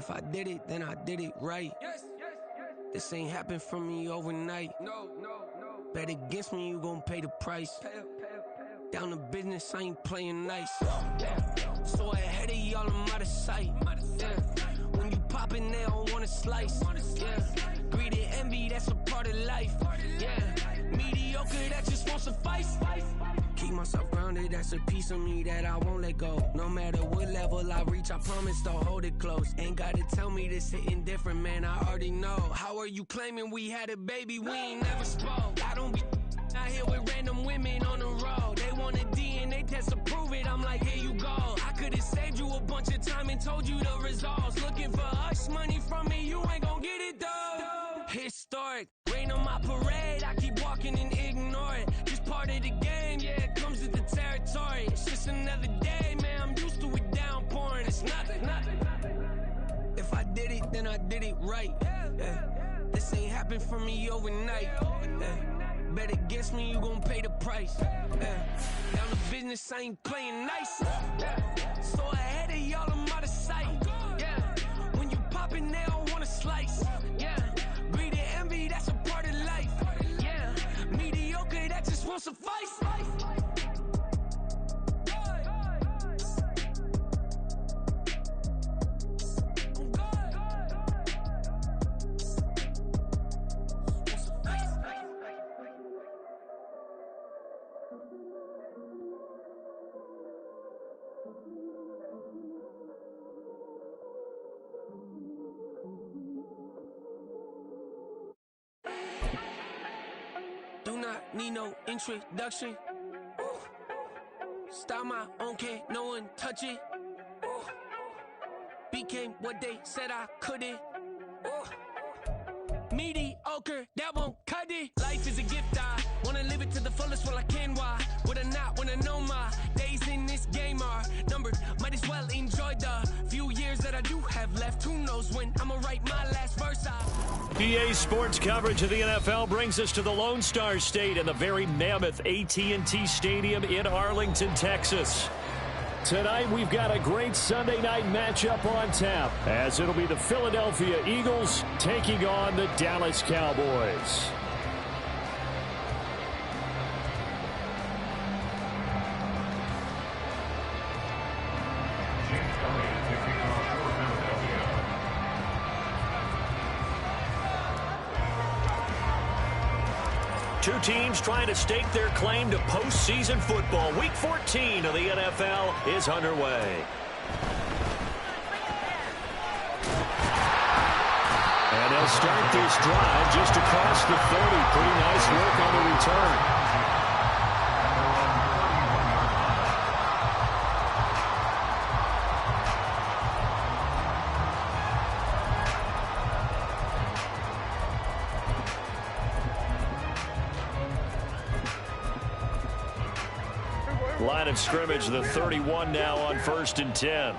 If I did it, then I did it right. This ain't happened for me overnight. Bet against me, you gon' pay the price. Down to business, I ain't playing nice. So ahead of y'all, I'm out of sight. When you poppin', they don't wanna slice. Greed and envy, that's a part of life. Mediocre, that just won't suffice. Keep myself grounded, that's a piece of me that I won't let go. No matter what level I reach, I promise to hold it close. Ain't gotta tell me this hitting different, man, I already know. How are you claiming we had a baby, we ain't never spoke? I don't be out here with random women on the road. They want a DNA test to prove it, I'm like, here you go. I could've saved you a bunch of time and told you the results. Looking for hush money from me, you ain't gon' get it though. Historic, rain on my parade, I keep walking and ignore it. Just part of the game, yeah, it comes with the territory. It's just another day, man, I'm used to it downpouring. It's nothing. If I did it, then I did it right. This ain't happened for me overnight. Bet against me, you gon' pay the price. Down to business, I ain't playing nice. So ahead of y'all, I'm out of sight. When you poppin', they don't wanna slice. Greed and envy, that's a part of life. Mediocre, that just won't suffice. Do not need no introduction. Style my own, can't no one touch it. Became what they said I couldn't. Mediocre, that won't cut it. Life is a gift, I wanna live it to the fullest while I can. Why would I not wanna know my days in this game are numbered? Might as well enjoy the few years that I do have left. Who knows when I'ma write my last verse. EA Sports coverage of the NFL brings us to the Lone Star State and the very mammoth AT&T Stadium in Arlington, Texas. Tonight, we've got a great Sunday night matchup on tap, as it'll be the Philadelphia Eagles taking on the Dallas Cowboys. Two teams trying to stake their claim to postseason football. Week 14 of the NFL is underway. And they'll start this drive just across the 30. Pretty nice work on the return. Line of scrimmage, the 31 now on 1st and 10.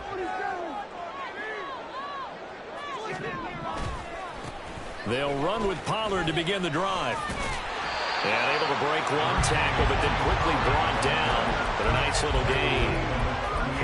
They'll run with Pollard to begin the drive. And able to break one tackle, but then quickly brought down. But a nice little gain.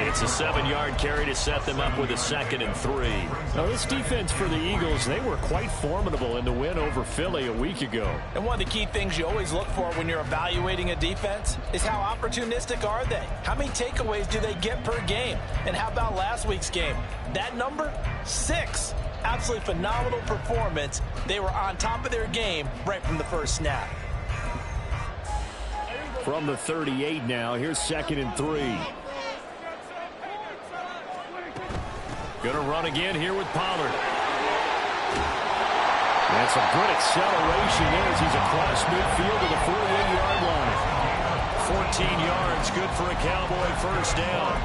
It's a 7-yard carry to set them up with a 2nd and 3. Now, this defense for the Eagles, they were quite formidable in the win over Philly a week ago. And one of the key things you always look for when you're evaluating a defense is how opportunistic are they? How many takeaways do they get per game? And how about last week's game? That number? 6. Absolutely phenomenal performance. They were on top of their game right from the first snap. From the 38 now, here's 2nd and 3. Going to run again here with Pollard. That's a good acceleration there as he's across midfield to the 48-yard line. 14 yards, good for a Cowboy first down.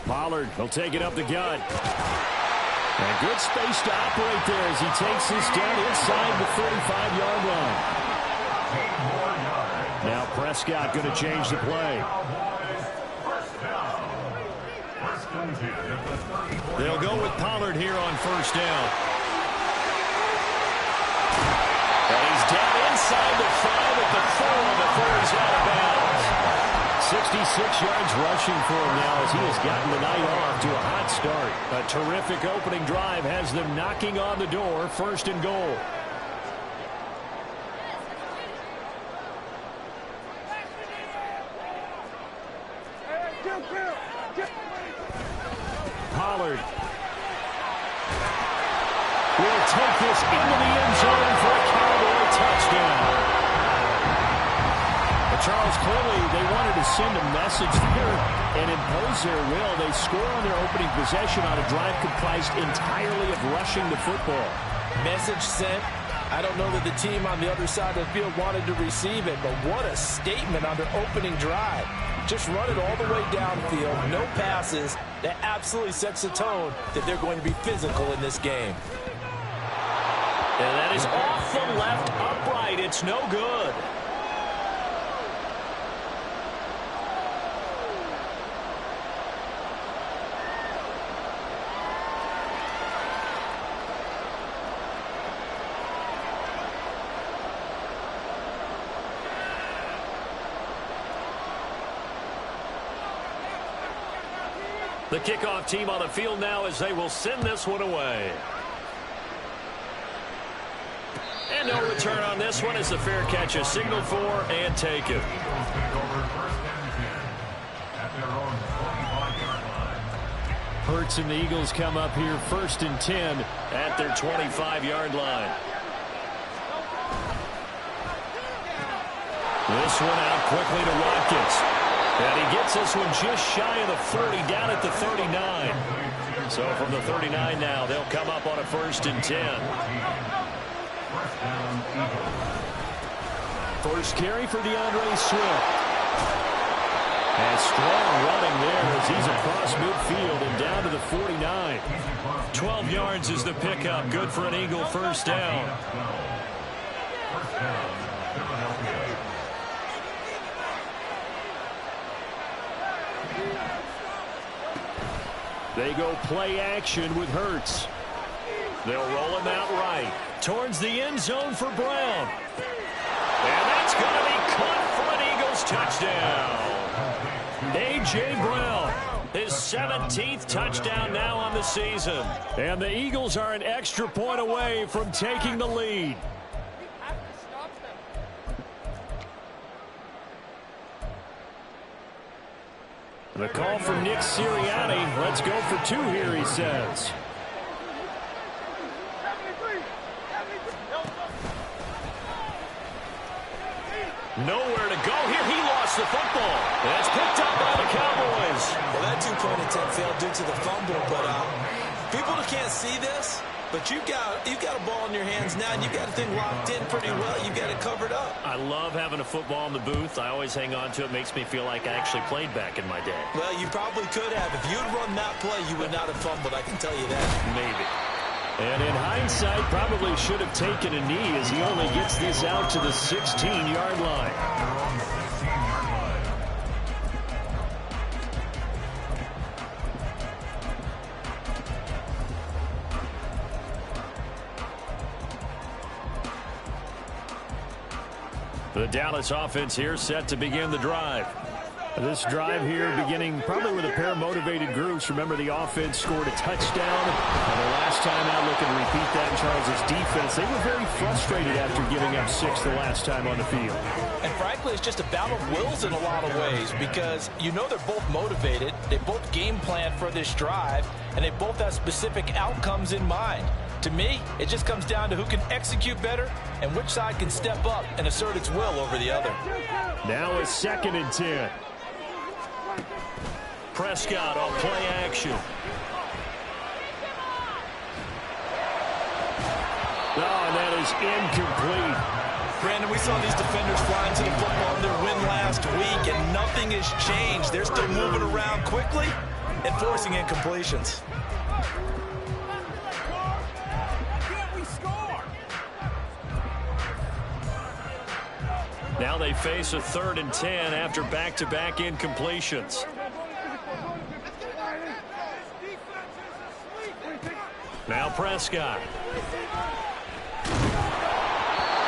Pollard will take it up the gut. And good space to operate there as he takes this down inside the 35-yard line. Now Prescott going to change the play. They'll go with Pollard here on first down. And he's down inside the 5 at the 4 before he's out of bounds. 66 yards rushing for him now as he has gotten the night off to a hot start. A terrific opening drive has them knocking on the door, first and goal. Pollard will take this into the end zone for a Cowboy touchdown. But Charles, clearly they wanted to send a message there and impose their will. They score on their opening possession on a drive comprised entirely of rushing the football. Message sent. I don't know that the team on the other side of the field wanted to receive it, but what a statement on their opening drive. Just run it all the way downfield, no passes. That absolutely sets the tone that they're going to be physical in this game. And that is off the left upright. It's no good. The kickoff team on the field now as they will send this one away. And no return on this one as the fair catch is signaled for and taken. Hurts and the Eagles come up here first and 10 at their 25-yard line. This one out quickly to Watkins. And he gets this one just shy of the 40, down at the 39. So from the 39 now, they'll come up on a first and 10. First carry for DeAndre Swift. And strong running there as he's across midfield and down to the 49. 12 yards is the pickup. Good for an Eagle first down. They go play action with Hurts. They'll roll him out right. Towards the end zone for Brown. And that's going to be caught for an Eagles touchdown. A.J. Brown, his 17th touchdown now on the season. And the Eagles are an extra point away from taking the lead. The call from Nick Sirianni. Let's go for 2 here, he says. Nowhere to go here. He lost the football. And it's picked up by the Cowboys. Well, that 2-point attempt failed due to the fumble, but people that can't see this, but you've got a ball in your hands now, and you've got the thing locked in pretty well. You've got it covered up. I love having a football in the booth. I always hang on to it. Makes me feel like I actually played back in my day. Well, you probably could have. If you'd run that play, you would not have fumbled. I can tell you that. Maybe. And in hindsight, probably should have taken a knee as he only gets this out to the 16-yard line. The Dallas offense here set to begin the drive. This drive here beginning probably with a pair of motivated groups. Remember, the offense scored a touchdown. And the last time out, looking to repeat that in Charles' defense. They were very frustrated after giving up 6 the last time on the field. And frankly, it's just a battle of wills in a lot of ways because you know they're both motivated. They both game plan for this drive, and they both have specific outcomes in mind. To me, it just comes down to who can execute better and which side can step up and assert its will over the other. Now it's 2nd and 10. Prescott on play action. And that is incomplete. Brandon, we saw these defenders flying to the football in their win last week, and nothing has changed. They're still moving around quickly and forcing incompletions. Now they face a 3rd and 10 after back-to-back incompletions. Now Prescott.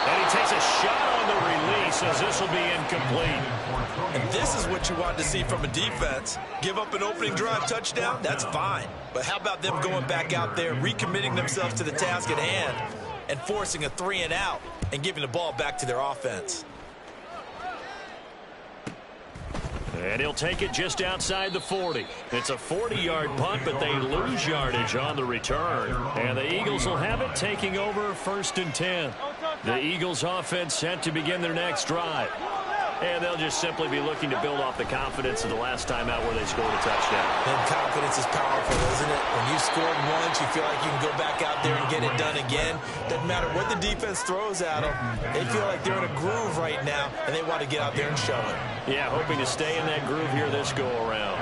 And he takes a shot on the release as this will be incomplete. And this is what you want to see from a defense. Give up an opening drive touchdown, that's fine. But how about them going back out there, recommitting themselves to the task at hand, and forcing a 3 and out and giving the ball back to their offense. And he'll take it just outside the 40. It's a 40-yard punt, but they lose yardage on the return. And the Eagles will have it, taking over 1st and 10. The Eagles offense set to begin their next drive. And they'll just simply be looking to build off the confidence of the last time out where they scored a touchdown. And confidence is powerful, isn't it? When you scored once, you feel like you can go back out there and get it done again. Doesn't matter what the defense throws at them. They feel like they're in a groove right now, and they want to get out there and show it. Yeah, hoping to stay in that groove here this go-around.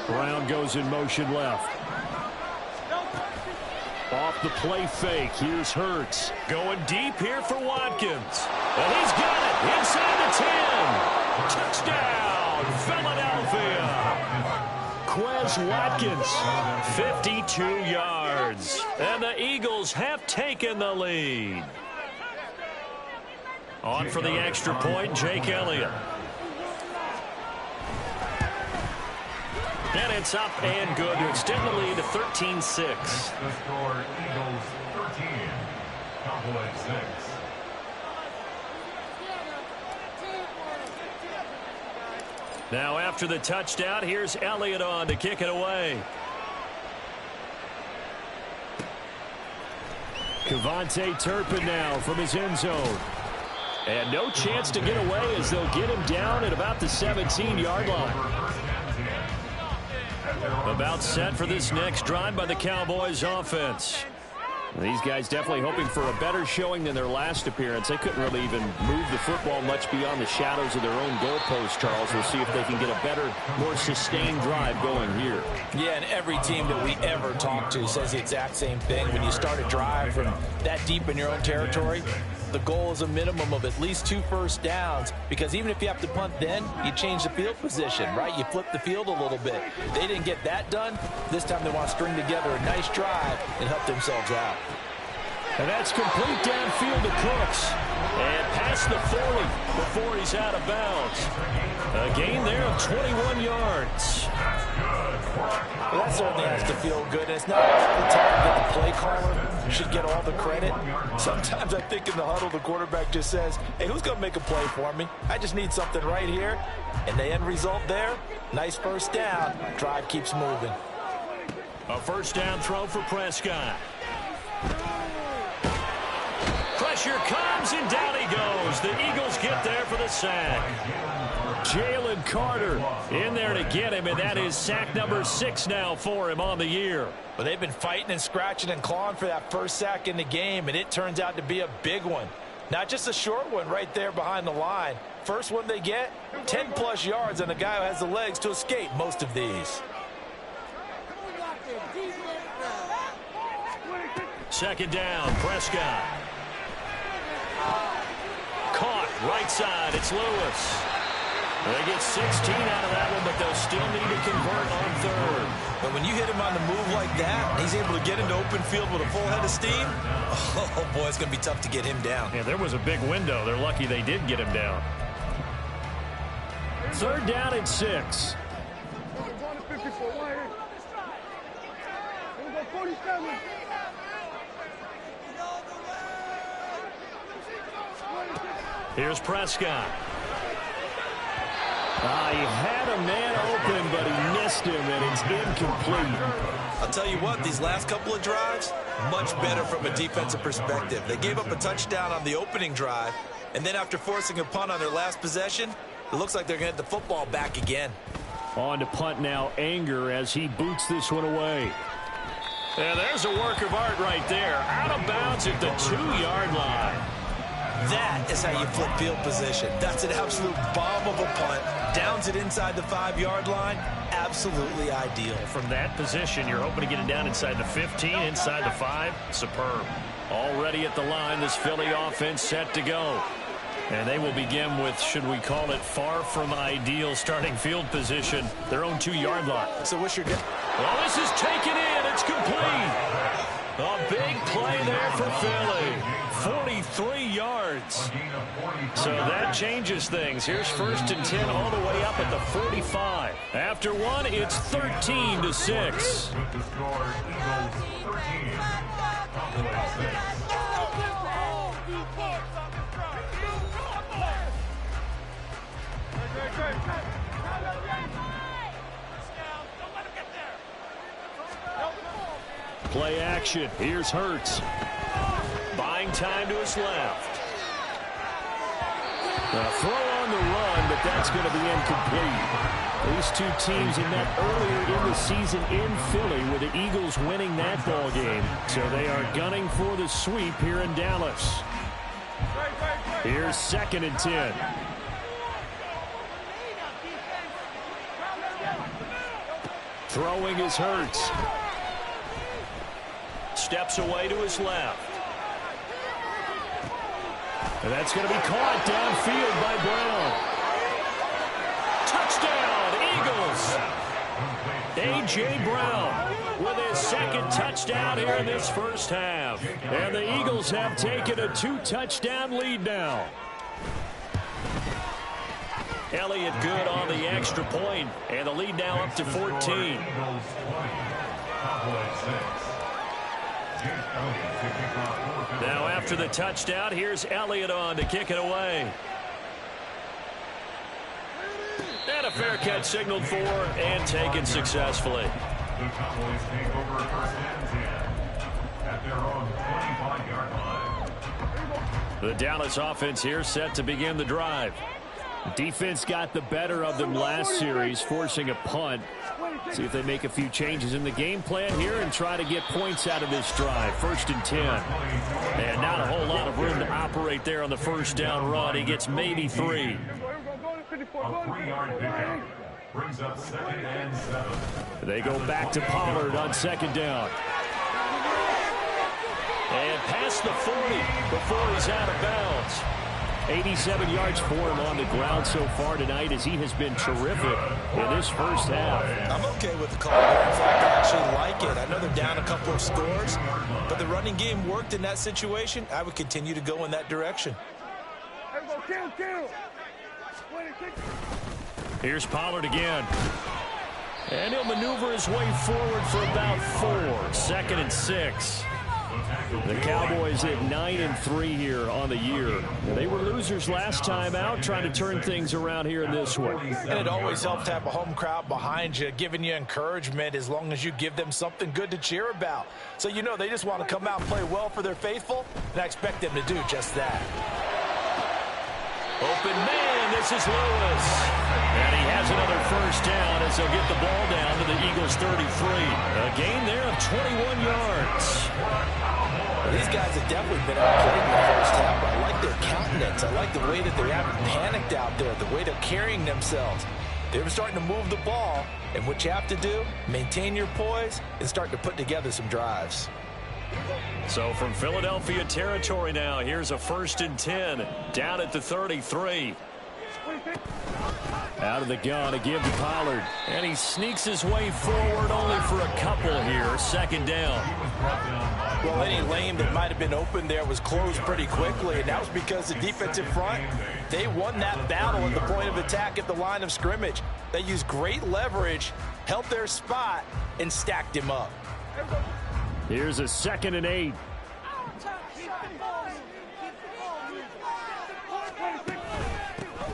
Brown goes in motion left. Off the play fake. Here's Hurts. Going deep here for Watkins. And he's got it inside the 10. Touchdown, Philadelphia. Quez Watkins, 52 yards. And the Eagles have taken the lead. On for the extra point, Jake Elliott. And it's up and good to extend the lead to 13-6. The score, Eagles 13, Cowboys 6. Now after the touchdown, here's Elliott on to kick it away. Kevontae Turpin now from his end zone. And no chance to get away as they'll get him down at about the 17-yard line. About set for this next drive by the Cowboys offense. These guys definitely hoping for a better showing than their last appearance. They couldn't really even move the football much beyond the shadows of their own goalpost, Charles. We'll see if they can get a better, more sustained drive going here. Yeah, and every team that we ever talk to says the exact same thing. When you start a drive from that deep in your own territory, the goal is a minimum of at least 2 first downs, because even if you have to punt then, you change the field position, right? You flip the field a little bit. They didn't get that done. This time they want to string together a nice drive and help themselves out. And that's complete downfield to Cooks. And past the 40 before he's out of bounds. A gain there of 21 yards. Well, that certainly has to feel good. And it's not the time that the play caller should get all the credit. Sometimes I think in the huddle, the quarterback just says, hey, who's going to make a play for me? I just need something right here. And the end result there, nice first down. Drive keeps moving. A first down throw for Prescott. Pressure comes, and down he goes. The Eagles get there for the sack. Jalen Carter in there to get him, and that is sack number 6 now for him on the year. But they've been fighting and scratching and clawing for that first sack in the game, and it turns out to be a big one. Not just a short one right there behind the line. First one they get, 10-plus yards on a guy who has the legs to escape most of these. Second down, Prescott. Caught right side, it's Lewis. They get 16 out of that one, but they'll still need to convert on third. But when you hit him on the move like that, he's able to get into open field with a full head of steam, oh boy, it's going to be tough to get him down. Yeah, there was a big window. They're lucky they did get him down. Third down and 6. Here's Prescott. He had a man open, but he missed him, and it's incomplete. I'll tell you what, these last couple of drives, much better from a defensive perspective. They gave up a touchdown on the opening drive, and then after forcing a punt on their last possession, it looks like they're going to get the football back again. On to punt now, Anger, as he boots this one away. And there's a work of art right there. Out of bounds at the 2-yard line. That is how you flip field position. That's an absolute bomb of a punt. Downs it inside the 5-yard line. Absolutely ideal. From that position, you're hoping to get it down inside the 15, inside the 5. Superb. Already at the line, this Philly offense set to go. And they will begin with, should we call it, far from ideal starting field position, their own 2-yard line. So what's your... Well, this is taken in. It's complete. A big play there for Philly. 43 yards. So that changes things. Here's 1st and 10 all the way up at the 45. After one, it's 13-6. With the score, Eagles 13, Cowboys 6. Play action. Here's Hurts. Buying time to his left. A throw on the run, but that's going to be incomplete. These two teams met earlier in the season in Philly with the Eagles winning that ball game. So they are gunning for the sweep here in Dallas. Here's 2nd and 10. Throwing is Hurts. Steps away to his left. And that's going to be caught downfield by Brown. Touchdown, Eagles. A.J. Brown with his 2nd touchdown here in this first half. And the Eagles have taken a 2-touchdown lead now. Elliott good on the extra point, and the lead now up to 14. Now after the touchdown, here's Elliott on to kick it away. And a fair catch signaled for and taken successfully. The Cowboys take over 1st and 10 at their own 25-yard line. The Dallas offense here set to begin the drive. Defense got the better of them last series, forcing a punt. See if they make a few changes in the game plan here and try to get points out of this drive. 1st and 10. And not a whole lot of room to operate there on the 1st down run. He gets maybe 3. A 3-yard pickup brings up 2nd and 7. They go back to Pollard on 2nd down. And past the 40 before he's out of bounds. 87 yards for him on the ground so far tonight as he has been terrific in this first half. I'm okay with the call there. In fact, I actually like it. I know they're down a couple of scores, but the running game worked in that situation. I would continue to go in that direction. Here's Pollard again. And he'll maneuver his way forward for about 4. 2nd and 6. The Cowboys at 9-3 here on the year. They were losers last time out, trying to turn things around here in this one. And it always helps to have a home crowd behind you, giving you encouragement as long as you give them something good to cheer about. So you know they just want to come out and play well for their faithful, and I expect them to do just that. Open man, this is Lewis. And he has another 1st down as they'll get the ball down to the Eagles 33. A gain there of 21 yards. These guys have definitely been outplayed in the first half. I like their countenance. I like the way that they haven't panicked out there, the way they're carrying themselves. They're starting to move the ball, and what you have to do, maintain your poise and start to put together some drives. So from Philadelphia territory now, here's a 1st and 10 down at the 33. Out of the gun again to Pollard. And he sneaks his way forward only for a couple here. 2nd down. Well, any lane that might have been open there was closed pretty quickly, and that was because the defensive front, they won that battle at the point of attack at the line of scrimmage. They used great leverage, held their spot, and stacked him up. Here's a 2nd and 8.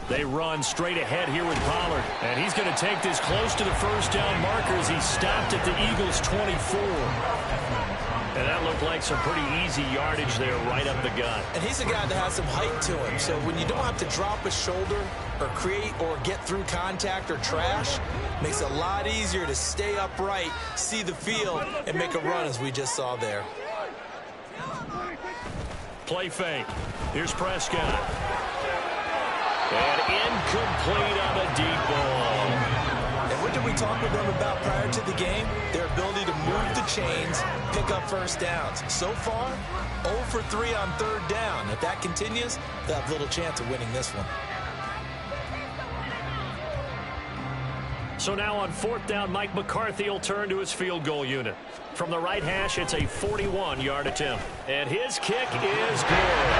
They run straight ahead here with Pollard. And he's going to take this close to the 1st down marker as he stopped at the Eagles 24. And that looked like some pretty easy yardage there right up the gut. And he's a guy that has some height to him. So when you don't have to drop a shoulder or create or get through contact or trash, Makes it a lot easier to stay upright, see the field, and make a run as we just saw there. Play fake. Here's Prescott. And incomplete on a deep ball. And what did we talk with them about prior to the game? Their ability to move the chains, pick up first downs. So far, 0 for 3 on third down. If that continues, they'll have little chance of winning this one. So now on fourth down, Mike McCarthy will turn to his field goal unit. From the right hash, it's a 41-yard attempt. And his kick is good.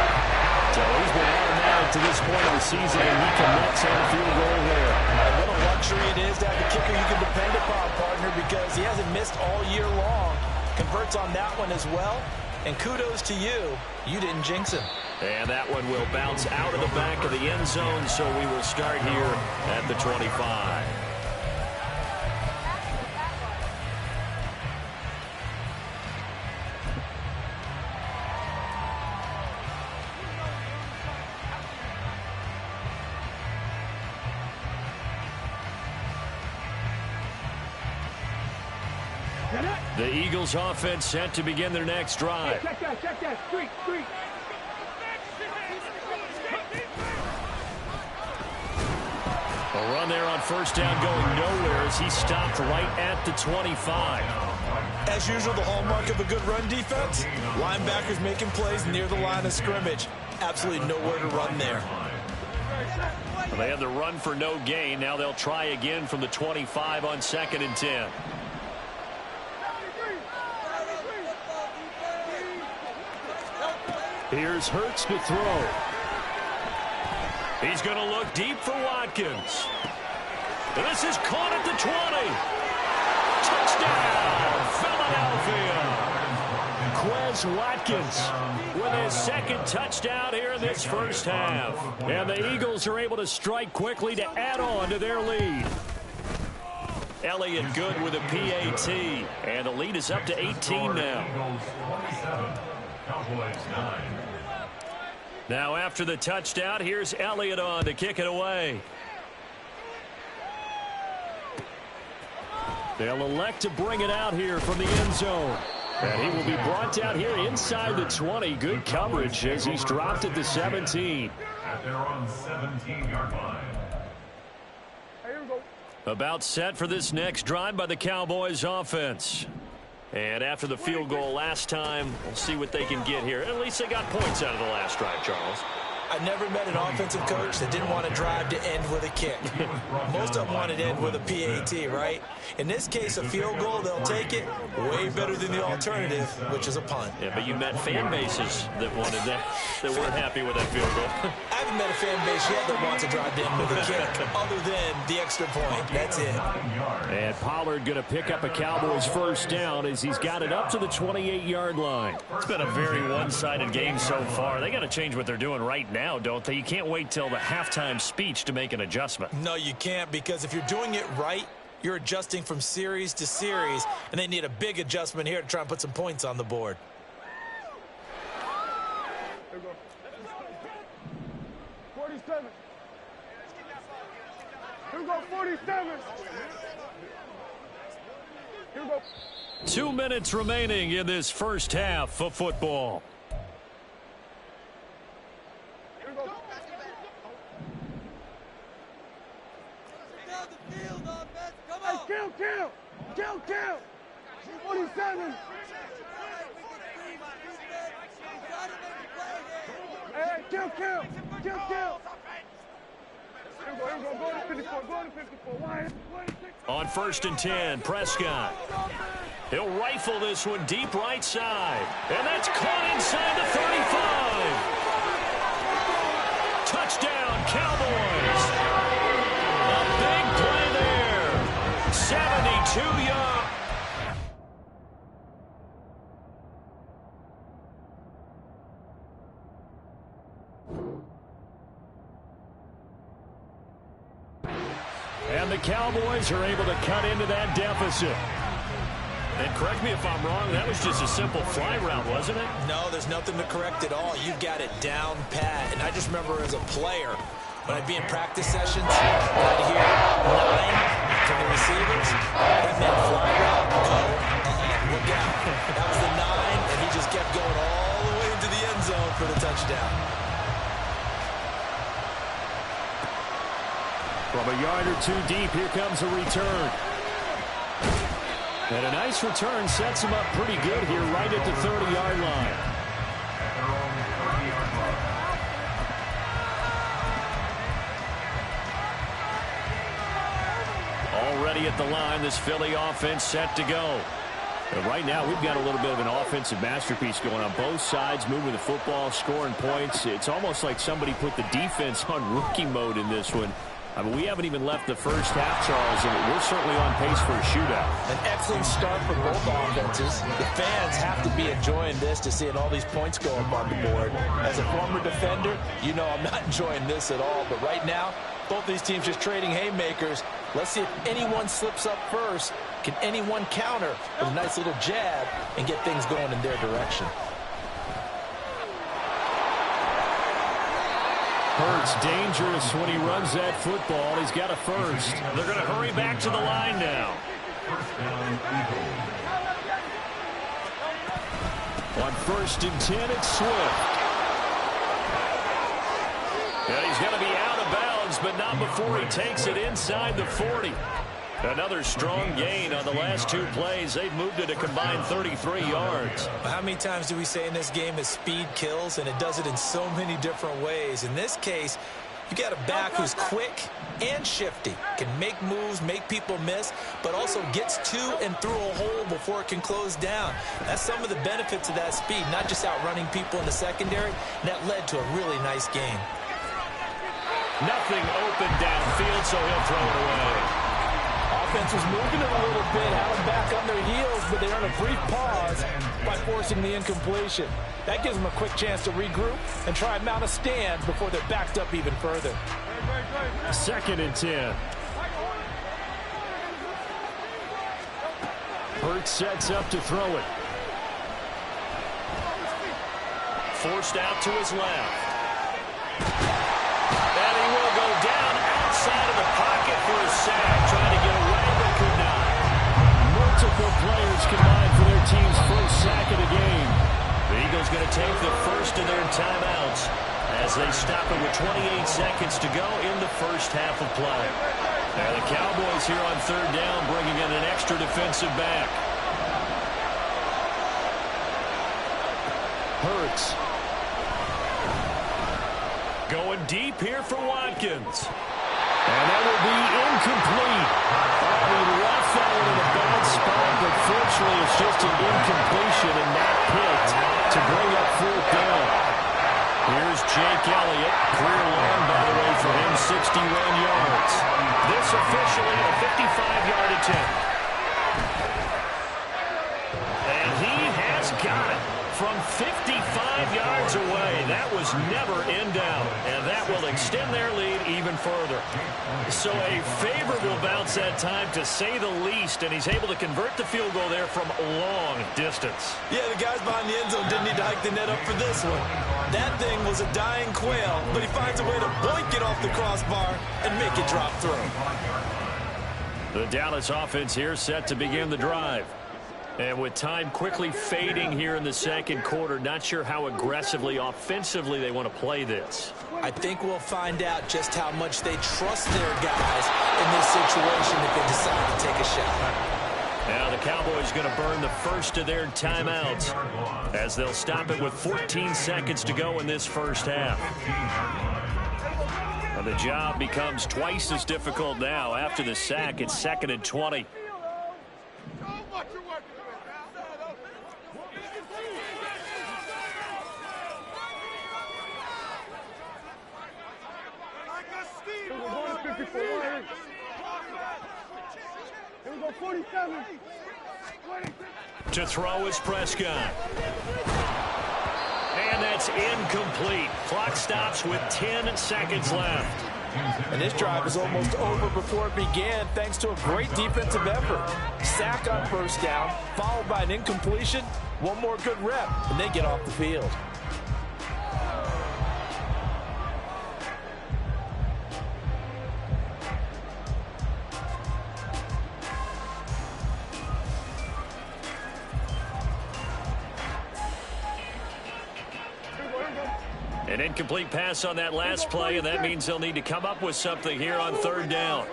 So he's been automatic to this point of the season, and he connects on the field goal there. And what a luxury it is to have a kicker you can depend upon, partner, because he hasn't missed all year long. Converts on that one as well. And kudos to you. You didn't jinx him. And that one will bounce out of the back of the end zone, so we will start here at the 25. The Eagles offense set to begin their next drive. Check that, street. A run there on first down going nowhere as he stopped right at the 25. As usual, the hallmark of a good run defense, linebackers making plays near the line of scrimmage. Absolutely nowhere to run there. Well, they had the run for no gain. Now they'll try again from the 25 on 2nd and 10. Here's Hurts to throw. He's going to look deep for Watkins. And this is caught at the 20. Touchdown, Philadelphia. Quez Watkins with his second touchdown here in this first half. And the Eagles are able to strike quickly to add on to their lead. Elliott good with a PAT. And the lead is up to 18 now. Now after the touchdown, here's Elliott on to kick it away. They'll elect to bring it out here from the end zone. And he will be brought down here inside the 20. Good coverage as he's dropped at the 17. At their own 17-yard line. About set for this next drive by the Cowboys offense. And after the field goal last time, we'll see what they can get here. At least they got points out of the last drive, Charles. I've never met an offensive coach that didn't want to drive to end with a kick. Most of them wanted to end with a PAT, right? In this case, a field goal, they'll take it. Way better than the alternative, which is a punt. Yeah, but you met fan bases that wanted that weren't happy with that field goal. I haven't met a fan base yet that wants to drive to end with a kick, other than the extra point. That's it. And Pollard going to pick up a Cowboys first down as he's got it up to the 28-yard line. It's been a very one-sided game so far. They got to change what they're doing right now, don't they? You can't wait till the halftime speech to make an adjustment. No, you can't, because if you're doing it right, you're adjusting from series to series, and they need a big adjustment here to try and put some points on the board. Here we go. 47. Here we go, 47. Here we go. 2 minutes remaining in this first half of football. Kill! 47! Hey, kill! Here we go, go to 54, Wyatt. On 1st and 10, Prescott. He'll rifle this one deep right side. And that's caught inside the 35. Touchdown, Cowboys. A big play there. 72 yards. And the Cowboys are able to cut into that deficit. And correct me if I'm wrong, that was just a simple fly route, wasn't it? No, there's nothing to correct at all. You've got it down pat. And I just remember as a player, when I'd be in practice sessions, I'd hear 9, from the receivers. That man fly route, go, look out. That was the 9, and he just kept going all the way into the end zone for the touchdown. From a yard or two deep, here comes a return. And a nice return sets him up pretty good here right at the 30-yard line. Already at the line, this Philly offense set to go. And right now, we've got a little bit of an offensive masterpiece going on both sides, moving the football, scoring points. It's almost like somebody put the defense on rookie mode in this one. I mean, we haven't even left the first half, Charles, and we're certainly on pace for a shootout. An excellent start for both offenses. The fans have to be enjoying this to seeing all these points go up on the board. As a former defender, you know I'm not enjoying this at all. But right now, both these teams just trading haymakers. Let's see if anyone slips up first. Can anyone counter with a nice little jab and get things going in their direction? Hurts dangerous when he runs that football. He's got a first. They're going to hurry back to the line now. On 1st and 10, it's Swift. And he's going to be out of bounds, but not before he takes it inside the 40. Another strong gain on the last 2 plays. They've moved it a combined 33 yards. How many times do we say in this game that speed kills, and it does it in so many different ways? In this case, you got a back who's quick and shifty, can make moves, make people miss, but also gets to and through a hole before it can close down. That's some of the benefits of that speed, not just outrunning people in the secondary. That led to a really nice game. Nothing open downfield, so he'll throw it away. Offense was moving it a little bit, had them back on their heels, but they earned a brief pause by forcing the incompletion. That gives them a quick chance to regroup and try and mount a stand before they're backed up even further. 2nd and 10. Hurts sets up to throw it. Forced out to his left. And he will go down outside of the pocket for a sack, trying to get away but could not. Multiple players combined for their team's first sack of the game. The Eagles going to take the first of their timeouts as they stop it with 28 seconds to go in the first half of play. Now the Cowboys here on 3rd down, bringing in an extra defensive back. Hurts. Going deep here for Watkins. And that will be incomplete. He left that one in a bad spot, but fortunately it's just an incompletion and not picked to bring up 4th down. Here's Jake Elliott. Career long, by the way, for him, 61 yards. This officially a 55-yard attempt. And he has got it. From 55 yards away, that was never in doubt, and that will extend their lead even further. So a favorable bounce that time, to say the least, and he's able to convert the field goal there from long distance. Yeah, the guys behind the end zone didn't need to hike the net up for this one. That thing was a dying quail, but he finds a way to boink it off the crossbar and make it drop through. The Dallas offense here set to begin the drive. And with time quickly fading here in the 2nd quarter, not sure how aggressively, offensively they want to play this. I think we'll find out just how much they trust their guys in this situation if they decide to take a shot. Now the Cowboys going to burn the first of their timeouts as they'll stop it with 14 seconds to go in this first half. And the job becomes twice as difficult now after the sack. It's 2nd and 20. To throw is Prescott. And that's incomplete. Clock stops with 10 seconds left. And this drive is almost over before it began thanks to a great defensive effort. Sack on 1st down, followed by an incompletion. One more good rep, and they get off the field. An incomplete pass on that last play, and that means they'll need to come up with something here on third down.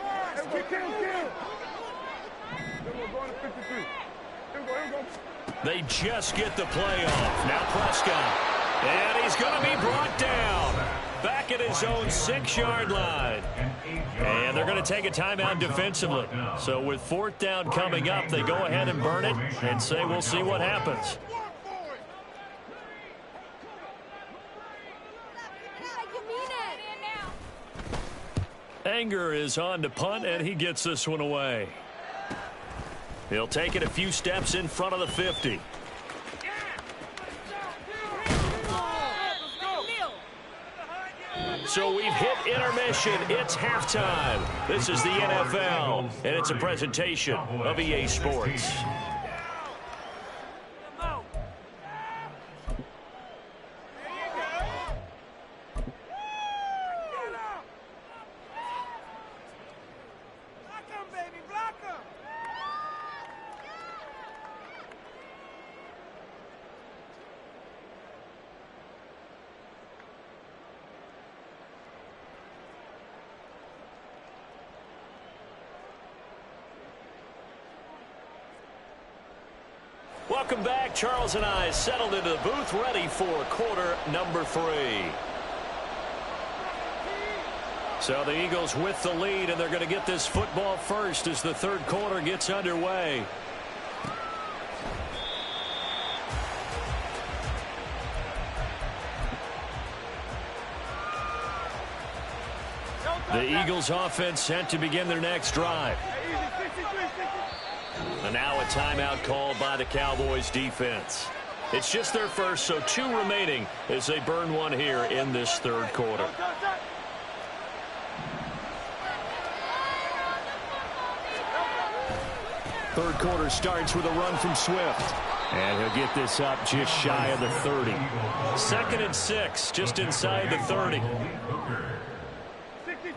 They just get the play off. Now Prescott. And he's going to be brought down. Back at his own 6-yard line. And they're going to take a timeout defensively. So with fourth down coming up, they go ahead and burn it and say we'll see what happens. Anger is on to punt, and he gets this one away. He'll take it a few steps in front of the 50. So we've hit intermission. It's halftime. This is the NFL, and it's a presentation of EA Sports. Welcome back. Charles and I settled into the booth, ready for quarter number 3. So the Eagles with the lead, and they're going to get this football first as the third quarter gets underway. The Eagles offense set to begin their next drive. And now a timeout called by the Cowboys defense. It's just their first, so 2 remaining as they burn one here in this third quarter. Third quarter starts with a run from Swift. And he'll get this up just shy of the 30. 2nd and 6, just inside the 30. 4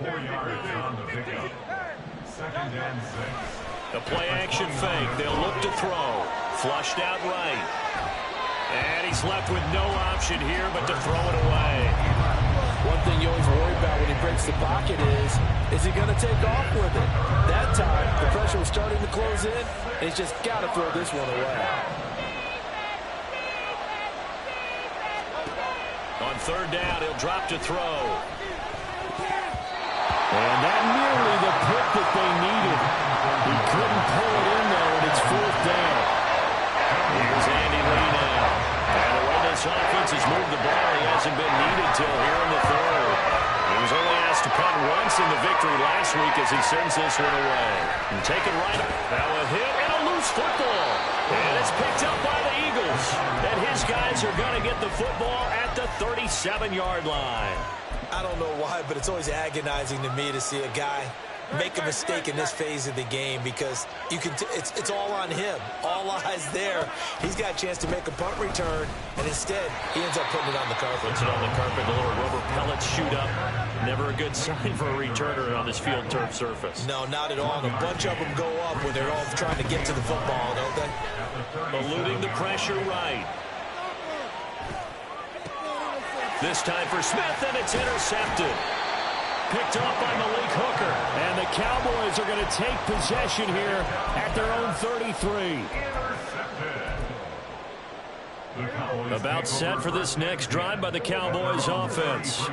yards on the pickup. 2nd and 6. The play action fake. They'll look to throw. Flushed out right. And he's left with no option here but to throw it away. One thing you always worry about when he breaks the pocket is he going to take off with it? That time, the pressure was starting to close in, and he's just got to throw this one away. On third down, he'll drop to throw. And that nearly the pick that they needed. He couldn't pull it in, though, and it's fourth down. Here's Andy Lee now. And the way this offense has moved the ball, he hasn't been needed till here in the third. He was only asked to punt once in the victory last week as he sends this one away. And take it right up. Now a hit and a loose football. And it's picked up by the Eagles. And his guys are going to get the football at the 37-yard line. I don't know why, but it's always agonizing to me to see a guy make a mistake in this phase of the game because you can it's all on him. All eyes there. He's got a chance to make a punt return, and instead he ends up putting it on the carpet. Puts it on the carpet. The little rubber pellets shoot up. Never a good sign for a returner on this field turf surface. No, not at all. And a bunch of them go up when they're all trying to get to the football, don't they? Eluding the pressure right. This time for Smith, and it's intercepted. Picked off by Malik Hooker. And the Cowboys are going to take possession here at their own 33. About set for this next drive by the Cowboys offense.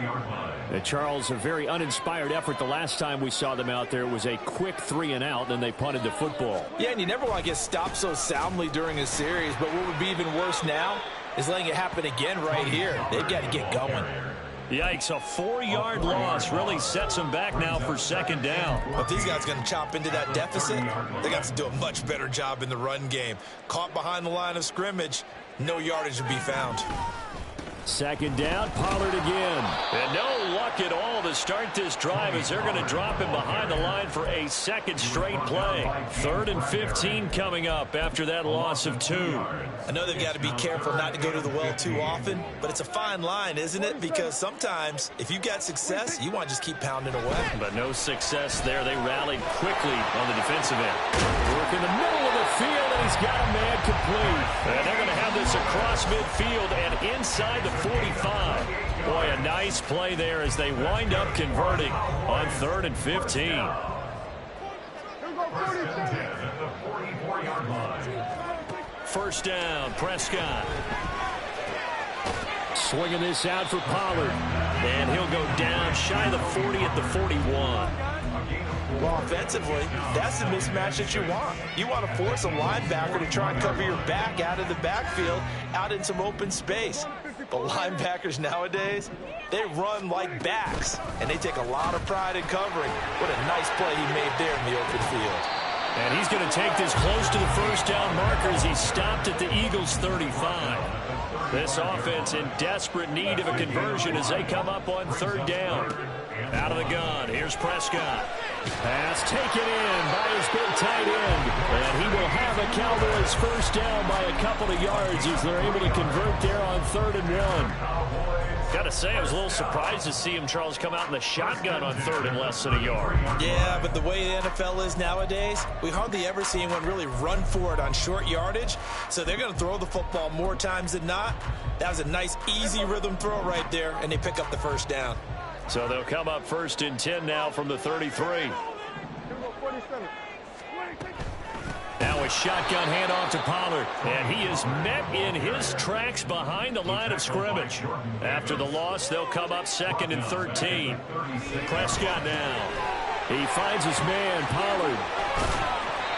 Charles, a very uninspired effort the last time we saw them out there. It was a quick 3 and out, then they punted the football. Yeah, and you never want to get stopped so soundly during a series, but what would be even worse now is letting it happen again right here. They've got to get going. Yikes, a 4-yard loss really sets them back now for second down. If these guys are going to chop into that deficit, they got to do a much better job in the run game. Caught behind the line of scrimmage, no yardage to be found. Second down, Pollard again. And no luck at all to start this drive as they're going to drop him behind the line for a second straight play. 3rd and 15 coming up after that loss of 2. I know they've got to be careful not to go to the well too often, but it's a fine line, isn't it? Because sometimes if you've got success, you want to just keep pounding away. But no success there. They rallied quickly on the defensive end. Work in the middle of the field, and he's got a man complete. And they're going to have this across midfield and inside the 45. Boy, a nice play there as they wind up converting on 3rd and 15. Here we go, 47. At the 44-yard line. First down, Prescott. Swinging this out for Pollard. And he'll go down shy of the 40 at the 41. Well, offensively, that's the mismatch that you want. You want to force a linebacker to try and cover your back out of the backfield, out in some open space. But linebackers nowadays, they run like backs, and they take a lot of pride in covering. What a nice play he made there in the open field. And he's going to take this close to the first down markers. He stopped at the Eagles' 35. This offense in desperate need of a conversion as they come up on 3rd down. Out of the gun, here's Prescott. Pass taken in by his big tight end. And he will have a Cowboys first down by a couple of yards as they're able to convert there on 3rd and 1. Got to say, I was a little surprised to see him, Charles, come out in the shotgun on 3rd and less than a yard. Yeah, but the way the NFL is nowadays, we hardly ever see anyone really run for it on short yardage. So they're going to throw the football more times than not. That was a nice, easy rhythm throw right there, and they pick up the first down. So they'll come up 1st and 10 now from the 33. Now a shotgun handoff to Pollard, and he is met in his tracks behind the line of scrimmage. After the loss, they'll come up 2nd and 13. Prescott now. He finds his man, Pollard.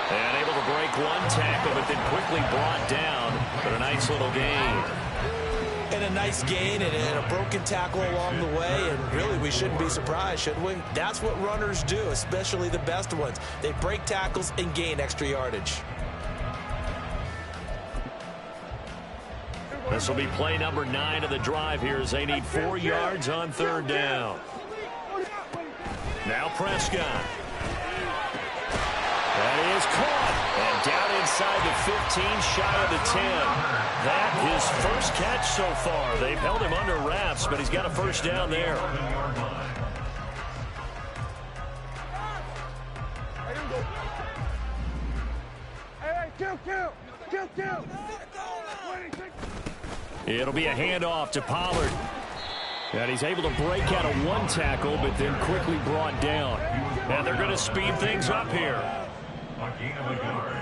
And able to break one tackle, but then quickly brought down. But a nice little gain. And a nice gain and a broken tackle along the way, and really we shouldn't be surprised, should we? That's what runners do, especially the best ones. They break tackles and gain extra yardage. This will be play number 9 of the drive here as they need 4 yards on 3rd down. Now Prescott. That is caught. And down inside the 15, shy of the 10. That his first catch so far. They've held him under wraps, but he's got a first down there. Hey, kill. It'll be a handoff to Pollard. And he's able to break out of one tackle, but then quickly brought down. And they're going to speed things up here. A gain of a yard.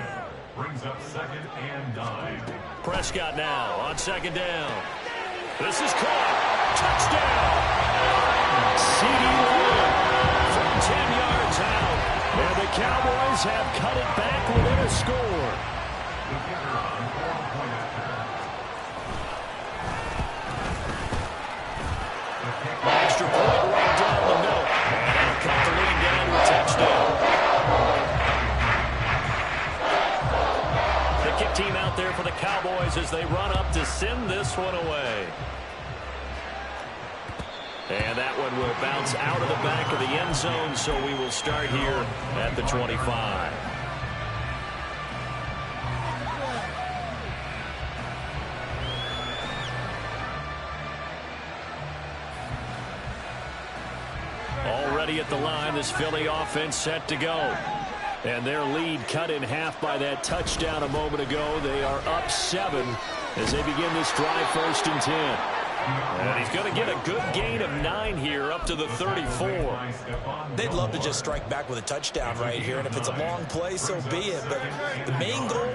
Brings up 2nd and 9. Prescott now on 2nd down. This is caught. Touchdown. C.D. Lamb from 10 yards out. And the Cowboys have cut it back within a score. Together on 4-point after. Extra point right down the middle. And they'll cut the lead down to a touchdown. The kick team out there for the Cowboys as they run up to send this one away. And that one will bounce out of the back of the end zone, so we will start here at the 25. Already at the line, this Philly offense set to go. And their lead cut in half by that touchdown a moment ago. They are up 7 as they begin this drive 1st and 10. And he's going to get a good gain of 9 here up to the 34. They'd love to just strike back with a touchdown right here, and if it's a long play, so be it. But the main goal,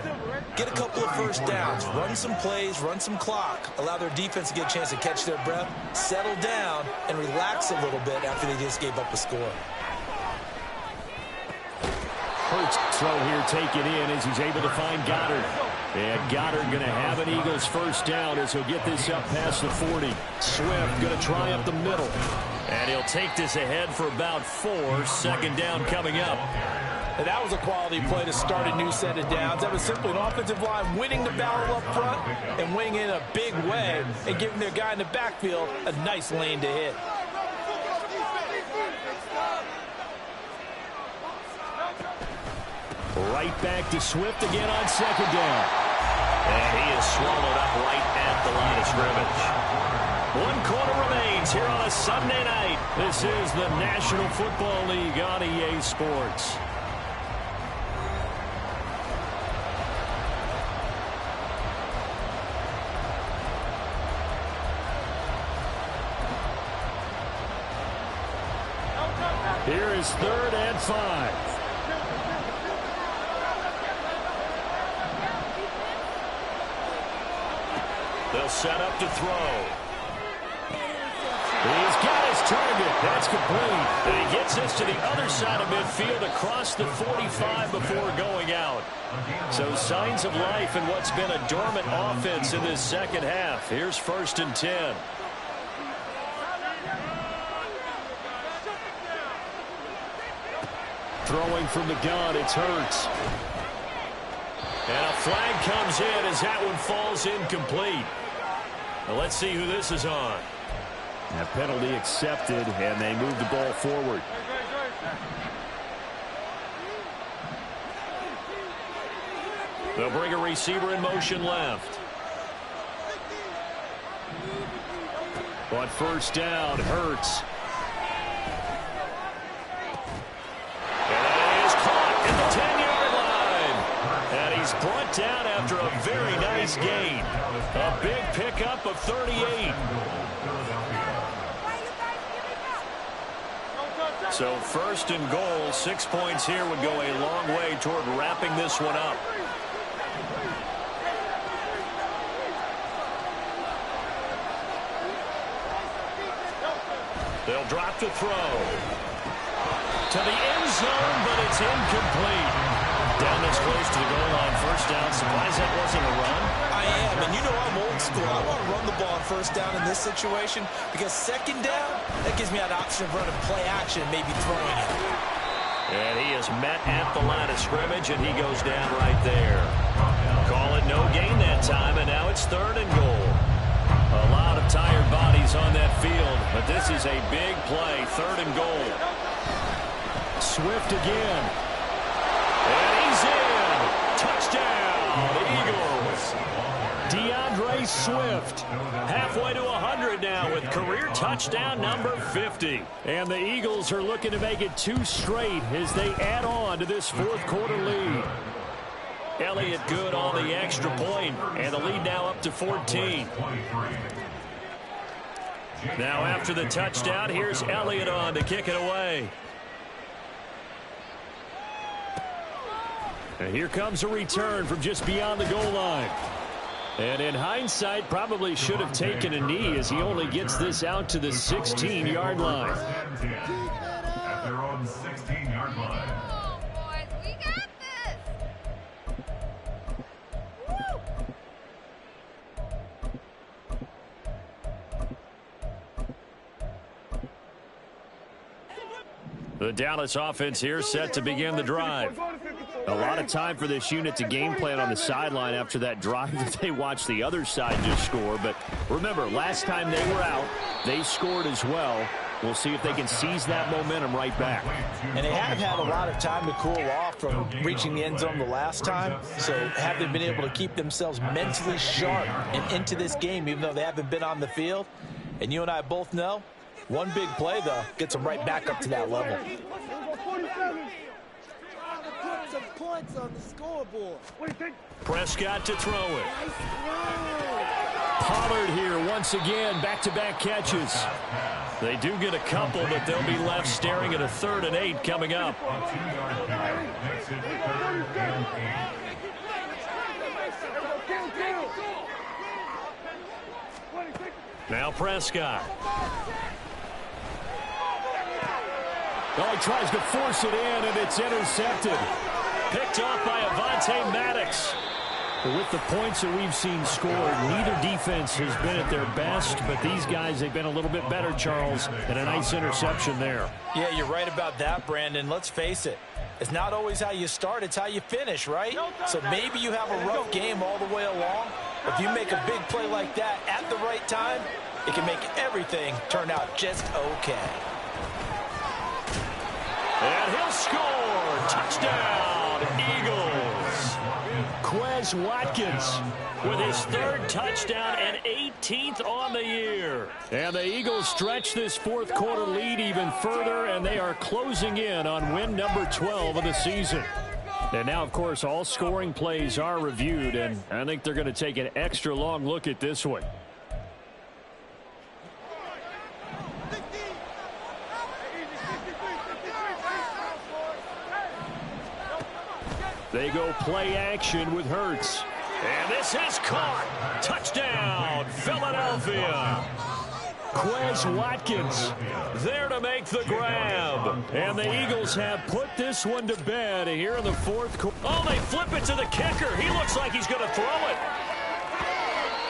get a couple of first downs, run some plays, run some clock, allow their defense to get a chance to catch their breath, settle down, and relax a little bit after they just gave up a score. Hurts throw here taken in as he's able to find Goddard. And Goddard going to have an Eagles first down as he'll get this up past the 40. Swift going to try up the middle. And he'll take this ahead for about 4. 2nd down coming up. And that was a quality play to start a new set of downs. That was simply an offensive line winning the battle up front and winning in a big way and giving their guy in the backfield a nice lane to hit. Right back to Swift again on 2nd down. And he is swallowed up right at the line of scrimmage. 1 quarter remains here on a Sunday night. This is the National Football League on EA Sports. Here is 3rd and 5. They'll set up to throw. He's got his target. That's complete. And he gets us to the other side of midfield across the 45 before going out. So signs of life in what's been a dormant offense in this second half. Here's 1st and 10. Throwing from the gun, it's Hurts. And a flag comes in as that one falls incomplete. Now let's see who this is on. A penalty accepted, and they move the ball forward. They'll bring a receiver in motion left. On 1st down, Hurts. Brought down after a very nice gain. A big pickup of 38. So 1st and goal, 6 points here would go a long way toward wrapping this one up. They'll drop the throw. To the end zone, but it's incomplete. Down this close to the goal line, 1st down. Surprised that wasn't a run? I am, and you know I'm old school. I want to run the ball on 1st down in this situation because 2nd down, that gives me that option of running play action and maybe throwing it. And he is met at the line of scrimmage, and he goes down right there. Call it no gain that time, and now it's 3rd and goal. A lot of tired bodies on that field, but this is a big play, 3rd and goal. Swift again. And he's in. Touchdown, Eagles. DeAndre Swift, halfway to 100 now with career touchdown number 50. And the Eagles are looking to make it 2 straight as they add on to this 4th quarter lead. Elliott good on the extra point, and the lead now up to 14. Now after the touchdown, here's Elliott on to kick it away. And here comes a return from just beyond the goal line. And in hindsight, probably should have taken a knee as he only gets this out to the 16-yard line. At their own 16-yard line. Oh, boys, we got this. Woo! The Dallas offense here set to begin the drive. A lot of time for this unit to game plan on the sideline after that drive that they watched the other side just score. But remember, last time they were out, they scored as well. We'll see if they can seize that momentum right back. And they have had a lot of time to cool off from reaching the end zone the last time. So have they been able to keep themselves mentally sharp and into this game, even though they haven't been on the field? And you and I both know, one big play, though, gets them right back up to that level. Put some points on the scoreboard. Prescott to throw it. Pollard here once again, back-to-back catches. They do get a couple, but they'll be left staring at a 3rd and 8 coming up. Now Prescott. Oh, he tries to force it in, and it's intercepted. Picked off by Avonte Maddox. With the points that we've seen scored, neither defense has been at their best, but these guys, they've been a little bit better, Charles, and a nice interception there. Yeah, you're right about that, Brandon. Let's face it. It's not always how you start, it's how you finish, right? So maybe you have a rough game all the way along. If you make a big play like that at the right time, it can make everything turn out just okay. And he'll score. Touchdown, Eagles. Quez Watkins with his 3rd touchdown and 18th on the year. And the Eagles stretch this 4th quarter lead even further, and they are closing in on win number 12 of the season. And now, of course, all scoring plays are reviewed, and I think they're going to take an extra long look at this one. They go play action with Hurts. And this is caught. Touchdown, Philadelphia. Quez Watkins there to make the grab. And the Eagles have put this one to bed here in the fourth quarter. Oh, they flip it to the kicker. He looks like he's going to throw it.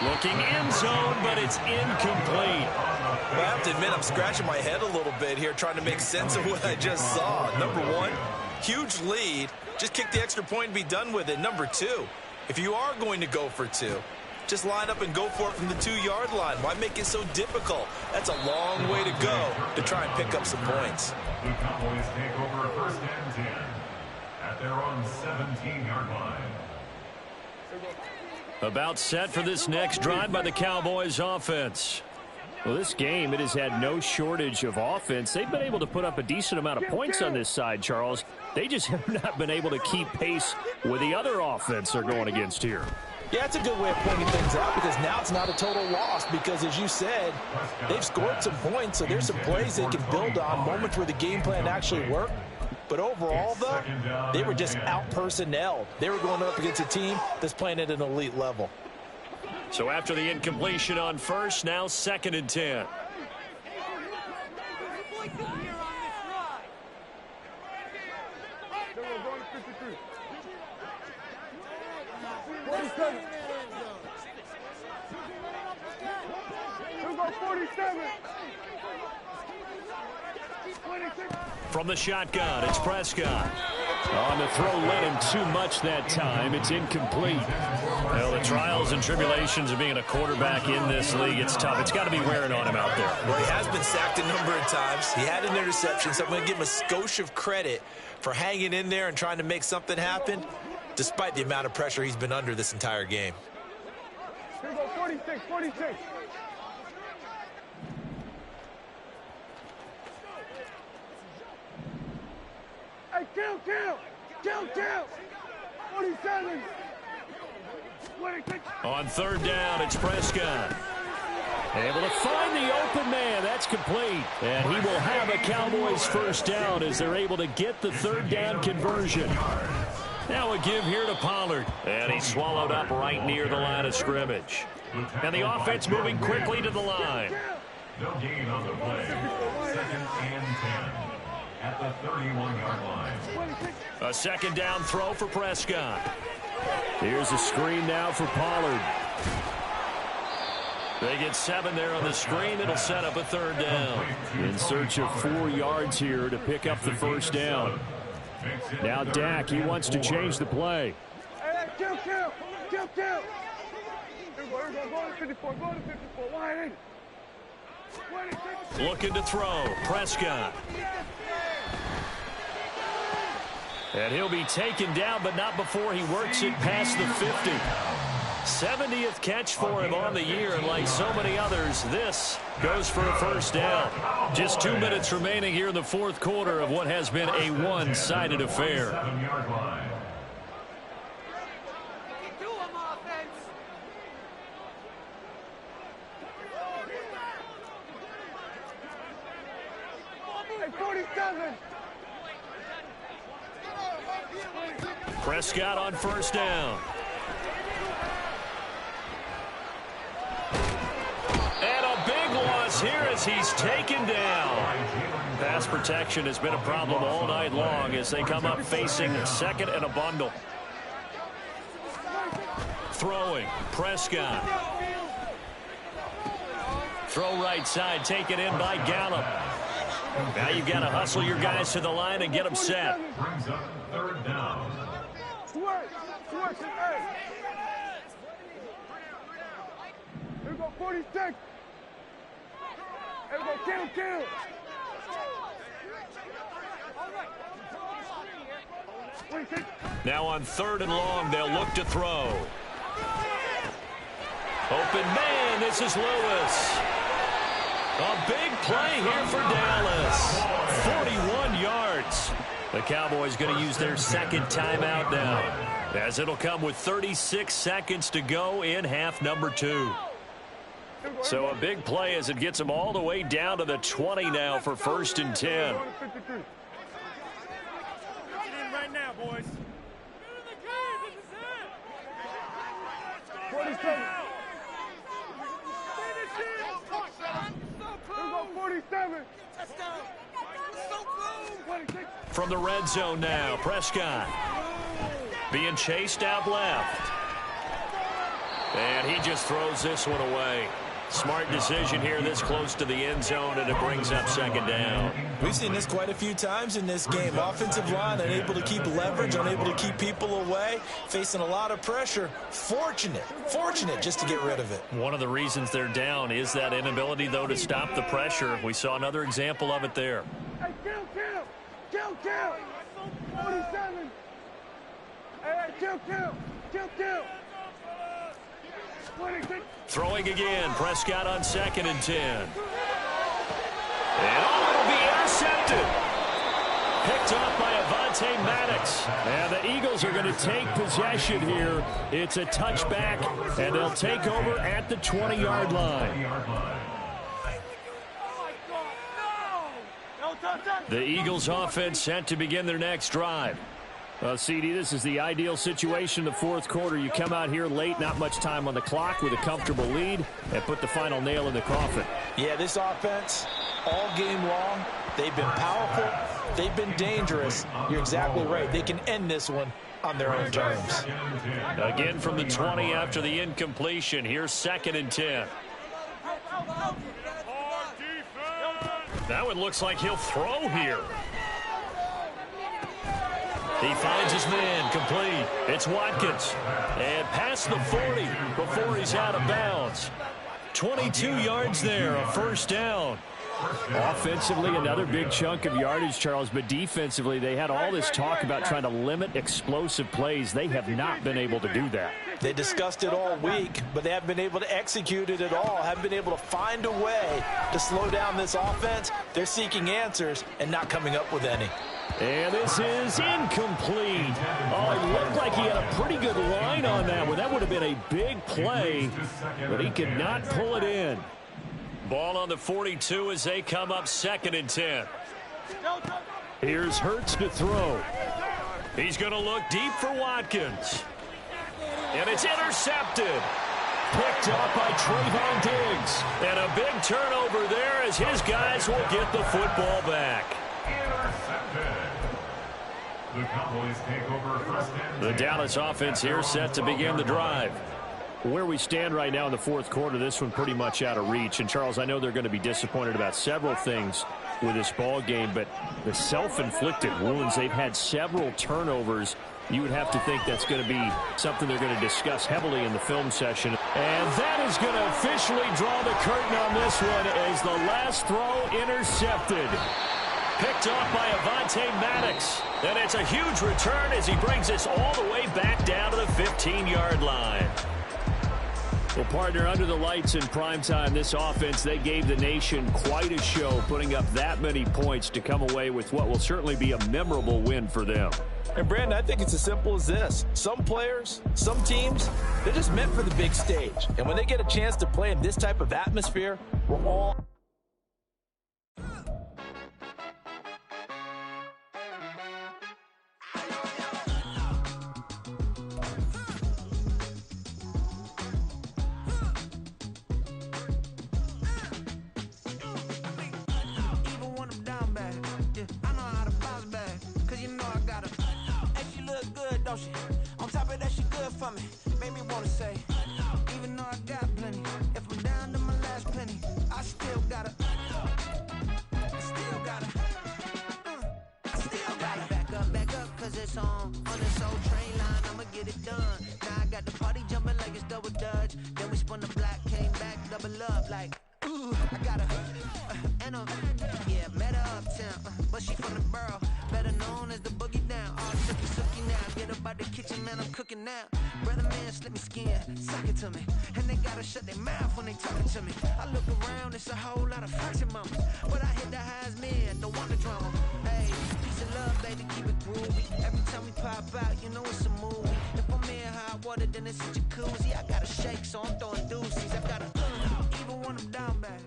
Looking end zone, but it's incomplete. Well, I have to admit, I'm scratching my head a little bit here trying to make sense of what I just saw. Number one, huge lead. Just kick the extra point and be done with it. Number two, if you are going to go for two, just line up and go for it from the 2-yard line. Why make it so difficult? That's a long way to go to try and pick up some points. The Cowboys take over first and 10 at their own 17-yard line. About set for this next drive by the Cowboys offense. Well, this game, it has had no shortage of offense. They've been able to put up a decent amount of points on this side, Charles. They just have not been able to keep pace with the other offense they're going against here. Yeah, that's a good way of pointing things out because now it's not a total loss because, as you said, they've scored some points, so there's some plays they can build on, moments where the game plan actually worked. But overall, though, they were just out-personnelled. They were going up against a team that's playing at an elite level. So after the incompletion on first, now 2nd and 10. From the shotgun, it's Prescott. On the throw, led him too much that time. It's incomplete. Well, the trials and tribulations of being a quarterback in this league, it's tough. It's got to be wearing on him out there. Well, he has been sacked a number of times. He had an interception, so I'm going to give him a skosh of credit for hanging in there and trying to make something happen, despite the amount of pressure he's been under this entire game. Here we go, 46, 46. Hey, kill. 47. On 3rd down, it's Prescott. Able to find the open man. That's complete. And he will have a Cowboys first down as they're able to get the 3rd down conversion. Now a give here to Pollard. And he's swallowed up right near the line of scrimmage. And the offense moving quickly to the line. No gain on the play. 2nd and 10 at the 31-yard line. A 2nd down throw for Prescott. Here's a screen now for Pollard. They get 7 there on the screen. It'll set up a 3rd down. In search of 4 yards here to pick up the first down. Now Dak, he wants to change the play. Hey, kill. Here we go, go to 54, wide in. Looking to throw. Prescott. And he'll be taken down, but not before he works it past the 50. 70th catch for him on the year, and like so many others, this goes for a first down. Just 2 minutes remaining here in the 4th quarter of what has been a one-sided affair. 7-yard line. Hey, 47. Prescott on first down. And a big loss here as he's taken down. Pass protection has been a problem all night long as they come up facing 2nd and a bundle. Throwing, Prescott. Throw right side, taken in by Gallup. Now you've got to hustle your guys to the line and get them set. Brings up 3rd down. Switch, hey. Here we go, 46. Here we go, kill. Now on 3rd and long, they'll look to throw. Open man, this is Lewis. A big play here for Dallas. 41 yards. The Cowboys going to use their 2nd timeout now, as it'll come with 36 seconds to go in half number 2. So a big play as it gets them all the way down to the 20 now for 1st and 10. Right now, boys. 47. Here we go, 47. Touchdown. So close. 26. From the red zone now, Prescott being chased out left. And he just throws this one away. Smart decision here this close to the end zone, and it brings up second down. We've seen this quite a few times in this game. Offensive line unable to keep leverage, unable to keep people away, facing a lot of pressure. Fortunate just to get rid of it. One of the reasons they're down is that inability, though, to stop the pressure. We saw another example of it there. Hey, kill. 47. Hey, kill. 26. Throwing again, Prescott on 2nd and 10. And it'll be intercepted. Picked off by Avonte Maddox. And the Eagles are going to take possession here. It's a touchback, and they'll take over at the 20-yard line. The Eagles offense set to begin their next drive. CD, this is the ideal situation in the fourth quarter. You come out here late, not much time on the clock, with a comfortable lead, and put the final nail in the coffin. Yeah, this offense, all game long, they've been powerful, they've been dangerous. You're exactly right. They can end this one on their own terms. Again from the 20 after the incompletion. Here's 2nd and 10. That one looks like he'll throw here. He finds his man, complete. It's Watkins. And past the 40 before he's out of bounds. 22 yards there, a first down. Offensively, another big chunk of yardage, Charles, but defensively, they had all this talk about trying to limit explosive plays. They have not been able to do that. They discussed it all week, but they haven't been able to execute it at all, haven't been able to find a way to slow down this offense. They're seeking answers and not coming up with any. And this is incomplete. Oh, it looked like he had a pretty good line on that one. That would have been a big play, but he could not pull it in. Ball on the 42 as they come up 2nd and 10. Here's Hurts to throw. He's going to look deep for Watkins. And it's intercepted. Picked up by Trayvon Diggs. And a big turnover there as his guys will get the football back. The Cowboys take over first and 10. The Dallas offense here set to begin the drive. Where we stand right now in the fourth quarter, this one pretty much out of reach. And, Charles, I know they're going to be disappointed about several things with this ball game, but the self-inflicted wounds, they've had several turnovers. You would have to think that's going to be something they're going to discuss heavily in the film session. And that is going to officially draw the curtain on this one as the last throw intercepted. Picked off by Avonte Maddox. And it's a huge return as he brings us all the way back down to the 15-yard line. Well, partner, under the lights in primetime, this offense, they gave the nation quite a show, putting up that many points to come away with what will certainly be a memorable win for them. And, Brandon, I think it's as simple as this. Some players, some teams, they're just meant for the big stage. And when they get a chance to play in this type of atmosphere, we're all... On top of that, she good for me. Made me wanna say, even though I got plenty, if I'm down to my last penny, I still gotta back up, cause it's on this old train line, I'ma get it done. Now I got the party jumping like it's double dutch. Then we spun the block, came back, double up like, ooh, I got her. And yeah, met her uptown, but she from the borough, better known as the boogie down. All sookie now, get up out the kitchen, man, I'm cooking now. Brother man, slip me skin, suck it to me. And they gotta shut their mouth when they talking to me. I look around, it's a whole lot of fraction mamas, but I hit the highs, man, don't want the drama. Hey, peace and love, baby, keep it groovy. Every time we pop out, you know it's a movie. If I'm in hot water, then it's a jacuzzi. I gotta shake, so I'm throwing deuces. I gotta even when I'm down bad.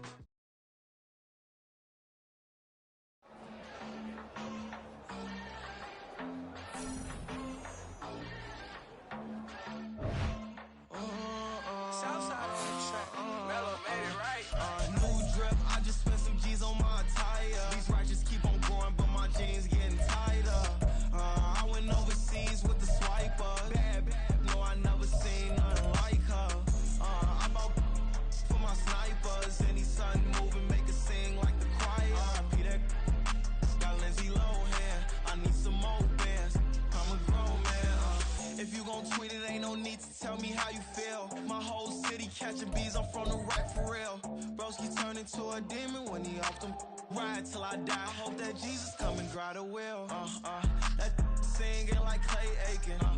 catching bees, I'm from the right for real. Broski turned into a demon when he off them. Ride till I die. Hope that Jesus come and grab the wheel. That singing like Clay Aiken.